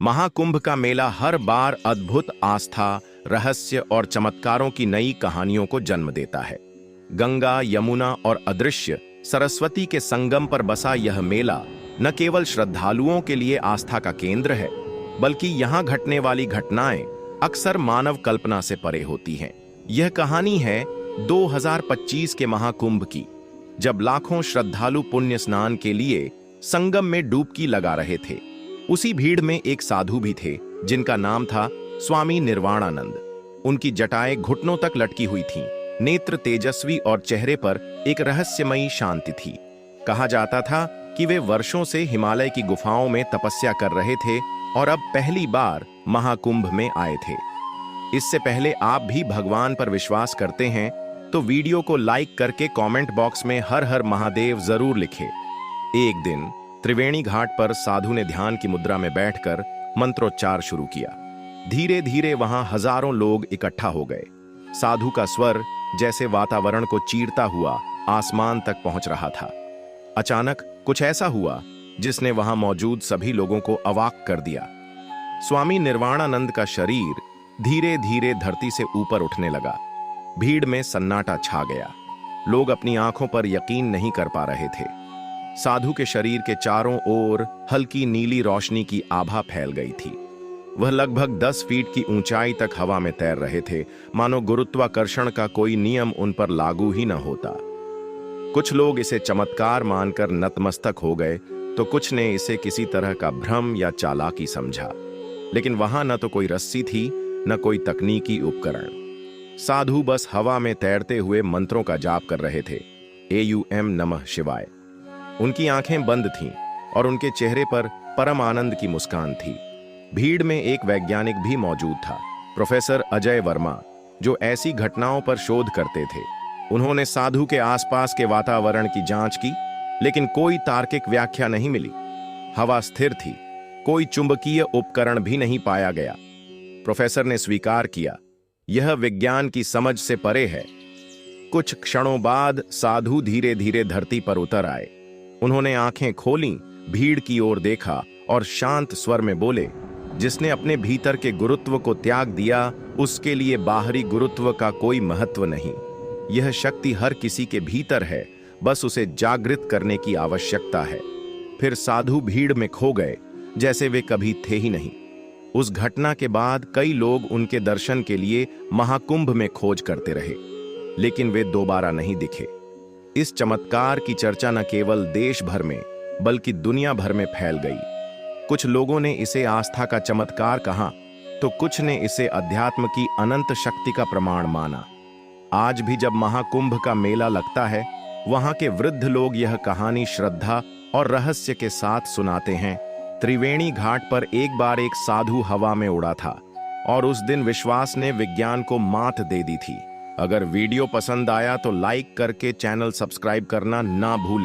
महाकुंभ का मेला हर बार अद्भुत आस्था, रहस्य और चमत्कारों की नई कहानियों को जन्म देता है। गंगा, यमुना और अदृश्य सरस्वती के संगम पर बसा यह मेला न केवल श्रद्धालुओं के लिए आस्था का केंद्र है, बल्कि यहाँ घटने वाली घटनाएं अक्सर मानव कल्पना से परे होती हैं। यह कहानी है 2025 के महाकुंभ की, जब लाखों श्रद्धालु पुण्य स्नान के लिए संगम में डुबकी लगा रहे थे। उसी भीड़ में एक साधु भी थे, जिनका नाम था स्वामी निर्वाणानंद। उनकी जटाएं घुटनों तक लटकी हुई थीं, नेत्र तेजस्वी और चेहरे पर एक रहस्यमयी शांति थी। कहा जाता था कि वे वर्षों से हिमालय की गुफाओं में तपस्या कर रहे थे और अब पहली बार महाकुंभ में आए थे। इससे पहले आप भी भगवान पर विश्वास करते हैं तो वीडियो को लाइक करके कमेंट बॉक्स में हर हर महादेव जरूर लिखें। एक दिन त्रिवेणी घाट पर साधु ने ध्यान की मुद्रा में बैठकर मंत्रोच्चार शुरू किया। धीरे धीरे वहां हजारों लोग इकट्ठा हो गए। साधु का स्वर जैसे वातावरण को चीरता हुआ आसमान तक पहुंच रहा था। अचानक कुछ ऐसा हुआ जिसने वहां मौजूद सभी लोगों को अवाक कर दिया। स्वामी निर्वाणानंद का शरीर धीरे धीरे धरती से ऊपर उठने लगा। भीड़ में सन्नाटा छा गया। लोग अपनी आंखों पर यकीन नहीं कर पा रहे थे। साधु के शरीर के चारों ओर हल्की नीली रोशनी की आभा फैल गई थी। वह लगभग 10 फीट की ऊंचाई तक हवा में तैर रहे थे, मानो गुरुत्वाकर्षण का कोई नियम उन पर लागू ही न होता। कुछ लोग इसे चमत्कार मानकर नतमस्तक हो गए, तो कुछ ने इसे किसी तरह का भ्रम या चालाकी समझा। लेकिन वहां न तो कोई रस्सी थी, न कोई तकनीकी उपकरण। साधु बस हवा में तैरते हुए मंत्रों का जाप कर रहे थे। एयूएम नमः शिवाय। उनकी आंखें बंद थीं और उनके चेहरे पर परम आनंद की मुस्कान थी। भीड़ में एक वैज्ञानिक भी मौजूद था, प्रोफेसर अजय वर्मा, जो ऐसी घटनाओं पर शोध करते थे। उन्होंने साधु के आसपास के वातावरण की जांच की, लेकिन कोई तार्किक व्याख्या नहीं मिली। हवा स्थिर थी, कोई चुंबकीय उपकरण भी नहीं पाया गया। प्रोफेसर ने स्वीकार किया, यह विज्ञान की समझ से परे है। कुछ क्षणों बाद साधु धीरे धीरे धरती पर उतर आए। उन्होंने आंखें खोलीं, भीड़ की ओर देखा और शांत स्वर में बोले, जिसने अपने भीतर के गुरुत्व को त्याग दिया, उसके लिए बाहरी गुरुत्व का कोई महत्व नहीं। यह शक्ति हर किसी के भीतर है, बस उसे जागृत करने की आवश्यकता है। फिर साधु भीड़ में खो गए, जैसे वे कभी थे ही नहीं। उस घटना के बाद कई लोग उनके दर्शन के लिए महाकुंभ में खोज करते रहे, लेकिन वे दोबारा नहीं दिखे। इस चमत्कार की चर्चा न केवल देश भर में, बल्कि दुनिया भर में फैल गई। कुछ लोगों ने इसे आस्था का चमत्कार कहा, तो कुछ ने इसे अध्यात्म की अनंत शक्ति का प्रमाण माना। आज भी जब महाकुंभ का मेला लगता है, वहां के वृद्ध लोग यह कहानी श्रद्धा और रहस्य के साथ सुनाते हैं। त्रिवेणी घाट पर एक बार एक साधु हवा में उड़ा था और उस दिन विश्वास ने विज्ञान को मात दे दी थी। अगर वीडियो पसंद आया तो लाइक करके चैनल सब्सक्राइब करना ना भूलें।